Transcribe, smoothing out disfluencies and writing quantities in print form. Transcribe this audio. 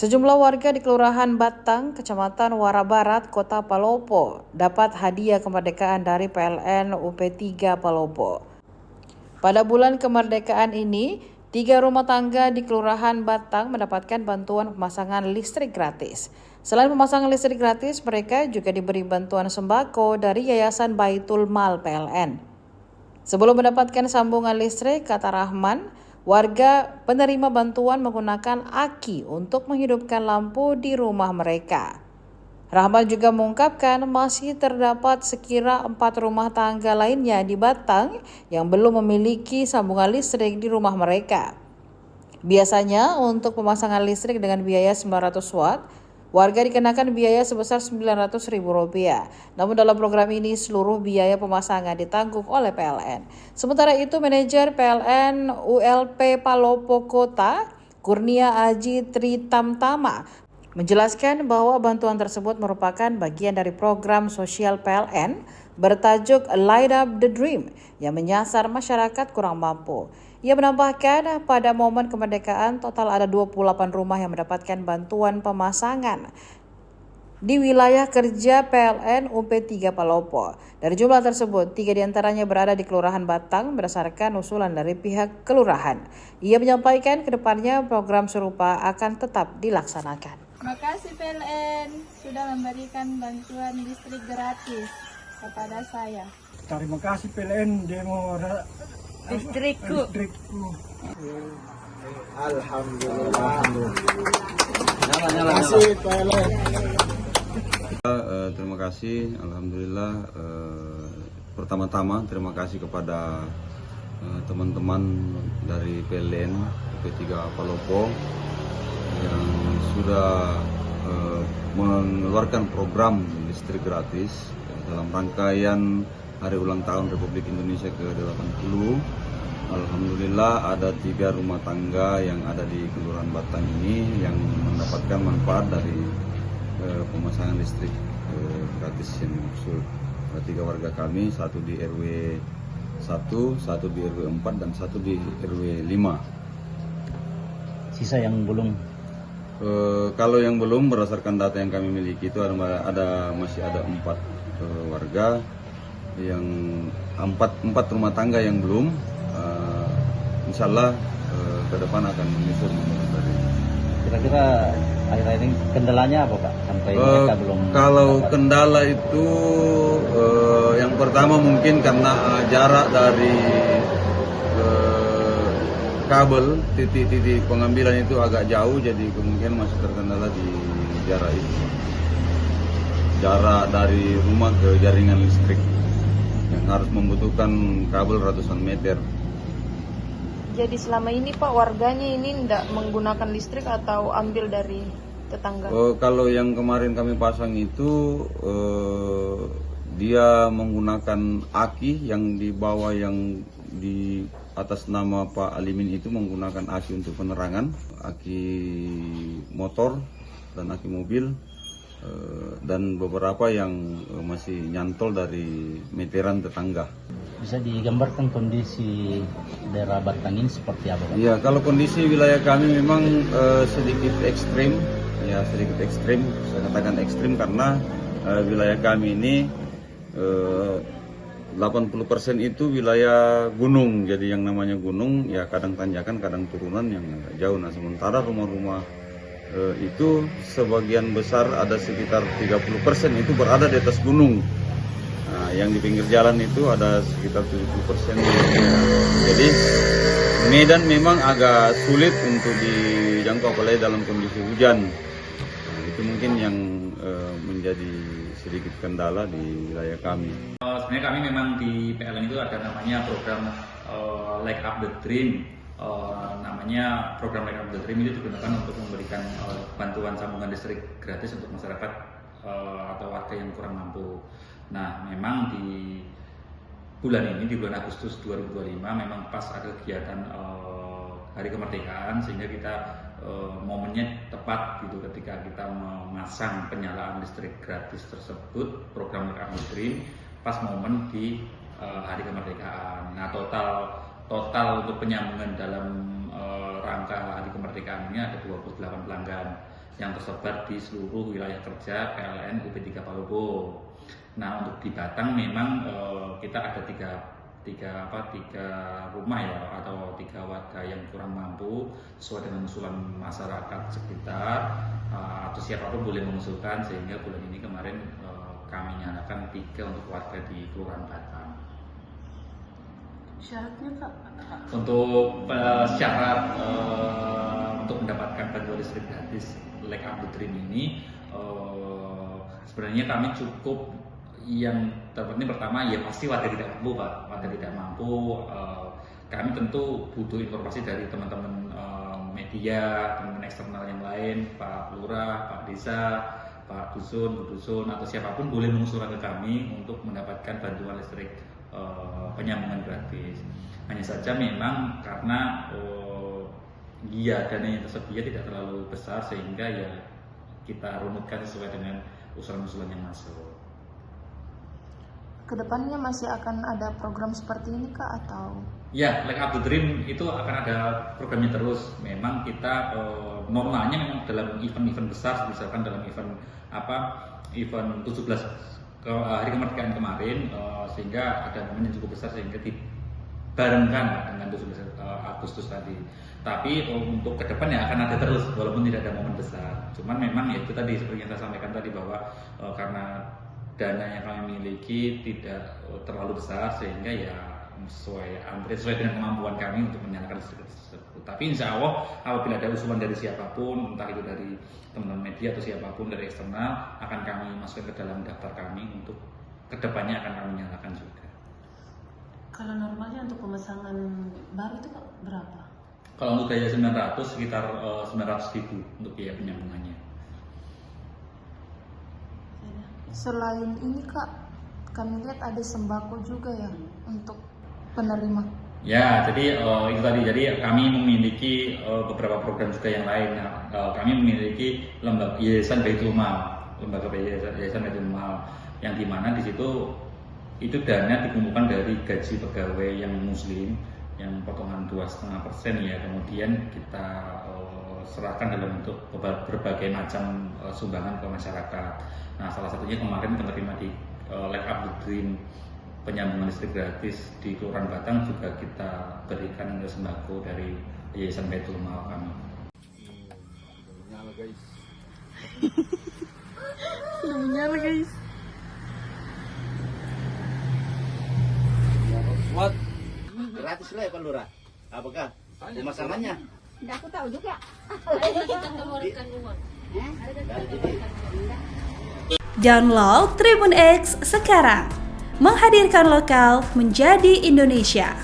Sejumlah warga di Kelurahan Batang, Kecamatan Wara Barat, Kota Palopo dapat hadiah kemerdekaan dari PLN UP3 Palopo. Pada bulan kemerdekaan ini, 3 rumah tangga di Kelurahan Batang mendapatkan bantuan pemasangan listrik gratis. Selain pemasangan listrik gratis, mereka juga diberi bantuan sembako dari Yayasan Baitul Mal PLN. Sebelum mendapatkan sambungan listrik, kata Rahman, warga penerima bantuan menggunakan aki untuk menghidupkan lampu di rumah mereka. Rahman juga mengungkapkan masih terdapat sekira 4 rumah tangga lainnya di Batang yang belum memiliki sambungan listrik di rumah mereka. Biasanya untuk pemasangan listrik dengan biaya 900 watt, warga dikenakan biaya sebesar Rp900.000. Namun dalam program ini seluruh biaya pemasangan ditanggung oleh PLN. Sementara itu manajer PLN ULP Palopo Kota, Kurnia Aji Tritamtama, menjelaskan bahwa bantuan tersebut merupakan bagian dari program sosial PLN bertajuk Light Up the Dream yang menyasar masyarakat kurang mampu. Ia menambahkan pada momen kemerdekaan total ada 28 rumah yang mendapatkan bantuan pemasangan di wilayah kerja PLN UP3 Palopo. Dari jumlah tersebut, 3 diantaranya berada di Kelurahan Batang berdasarkan usulan dari pihak kelurahan. Ia menyampaikan ke depannya program serupa akan tetap dilaksanakan. Terima kasih PLN sudah memberikan bantuan listrik gratis kepada saya. Terima kasih PLN demo Listrikku. Alhamdulillah. Terima kasih PLN. Terima kasih, alhamdulillah. Pertama-tama terima kasih kepada teman-teman dari PLN UP3 Palopo yang sudah mengeluarkan program listrik gratis dalam rangkaian Hari Ulang Tahun Republik Indonesia ke-80. Alhamdulillah ada 3 rumah tangga yang ada di Kelurahan Batang ini yang mendapatkan manfaat dari pemasangan listrik gratis yang diusul. Ada 3 warga kami, 1 di RW 1, 1 di RW 4, dan 1 di RW 5. Sisa yang belum? Kalau yang belum, berdasarkan data yang kami miliki itu masih ada 4 warga, yang 4 rumah tangga yang belum. Insya Allah ke depan akan menyusul. Kira-kira akhir-akhir ini kendalanya apa Pak? Sampai mereka belum. Kalau kendala itu yang pertama mungkin karena jarak dari kabel titik-titik pengambilan itu agak jauh, jadi kemungkinan masih terkendala di jarak itu. Jarak dari rumah ke jaringan listrik yang harus membutuhkan kabel ratusan meter. Jadi selama ini Pak warganya ini tidak menggunakan listrik atau ambil dari tetangga? Kalau yang kemarin kami pasang itu dia menggunakan aki yang di bawah, yang di atas nama Pak Alimin itu menggunakan aki untuk penerangan, aki motor dan aki mobil, dan beberapa yang masih nyantol dari meteran tetangga. Bisa digambarkan kondisi daerah Batang ini seperti apa Pak? Iya, kalau kondisi wilayah kami memang sedikit ekstrim, ya sedikit ekstrim. Saya katakan ekstrim karena wilayah kami ini 80% itu wilayah gunung. Jadi yang namanya gunung ya kadang tanjakan, kadang turunan yang agak jauh. Nah, sementara rumah-rumah itu sebagian besar ada sekitar 30% itu berada di atas gunung. Nah, yang di pinggir jalan itu ada sekitar 70%. Jadi medan memang agak sulit untuk dijangkau apalagi dalam kondisi hujan. Nah, itu mungkin yang menjadi sedikit kendala di wilayah kami. Sebenarnya kami memang di PLN itu ada namanya program Light Up the Dream. Namanya program Light Up the Dream itu digunakan untuk memberikan bantuan sambungan listrik gratis untuk masyarakat atau warga yang kurang mampu. Nah, memang di bulan ini, di bulan Agustus 2025, memang pas ada kegiatan Hari Kemerdekaan, sehingga kita momennya tepat gitu ketika kita memasang penyalaan listrik gratis tersebut, program Light Up the Dream, pas momen di Hari Kemerdekaan. Nah, total untuk penyambungan dalam rangka Hari Kemerdekaan ini ada 28 pelanggan. yang tersebar di seluruh wilayah kerja PLN UP3 Palopo. Nah, untuk di Batang memang kita ada tiga rumah ya, atau 3 warga yang kurang mampu sesuai dengan usulan masyarakat sekitar, atau siapapun boleh mengusulkan, sehingga bulan ini kemarin kami nyatakan 3 untuk warga di Kelurahan Batang. Syaratnya Kak? Untuk syarat untuk mendapatkan bantuan listrik gratis Like Up the Dream ini, sebenarnya kami cukup, yang terpenting pertama ya pasti warga tidak mampu Pak, warga tidak mampu. Kami tentu butuh informasi dari teman-teman media, teman-teman eksternal yang lain, Pak Lurah, Pak Desa, Pak Dusun, Bu Dusun, atau siapapun boleh mengusulkan ke kami untuk mendapatkan bantuan listrik penyambungan gratis. Hanya saja memang karena dana yang tersedia tidak terlalu besar, sehingga ya kita rumuskan sesuai dengan usulan-usulan yang masuk. Kedepannya masih akan ada program seperti ini Kak atau? Ya, Like Up the Dream itu akan ada programnya terus. Memang kita normalnya memang dalam event-event besar, misalkan dalam event event 17 hari kemerdekaan kemarin, sehingga ada momen yang cukup besar sehingga dibarengkan dengan 17 Agustus tadi. Tapi untuk ke depan ya akan ada terus walaupun tidak ada momen besar. Cuman memang ya itu tadi seperti yang saya sampaikan tadi, bahwa karena dana yang kami miliki tidak terlalu besar, sehingga ya sesuai dengan kemampuan kami untuk menyalakan listrik tersebut. Tapi insya Allah apabila ada usulan dari siapapun, entah itu dari teman-teman media atau siapapun dari eksternal, akan kami masukkan ke dalam daftar kami untuk kedepannya akan kami nyalakan juga. Kalau normalnya untuk pemasangan baru itu berapa? Kalau untuk daya 900 sekitar 900.000 untuk biaya penyambungannya. Selain ini Kak, kami lihat ada sembako juga ya untuk penerima. Ya, jadi itu tadi. Jadi kami memiliki beberapa program juga yang lain. Nah, kami memiliki lembaga Yayasan Baitul Mal, Yayasan Baitul Mal, yang dimana di situ itu dana dikumpulkan dari gaji pegawai yang Muslim, yang potongan 2,5% ya. Kemudian kita serahkan dalam bentuk berbagai macam sumbangan ke masyarakat. Nah, salah satunya kemarin penerima di Like Up the Dream penyambungan listrik gratis di Kelurahan Batang juga kita berikan sembako dari Yayasan Baitul Mal kami. Nyala guys. Nyala guys. What? Gratis lah ya Pak Lurah. Apakah pemasangannya? Tidak aku tahu juga. Download Tribun X sekarang, menghadirkan lokal menjadi Indonesia.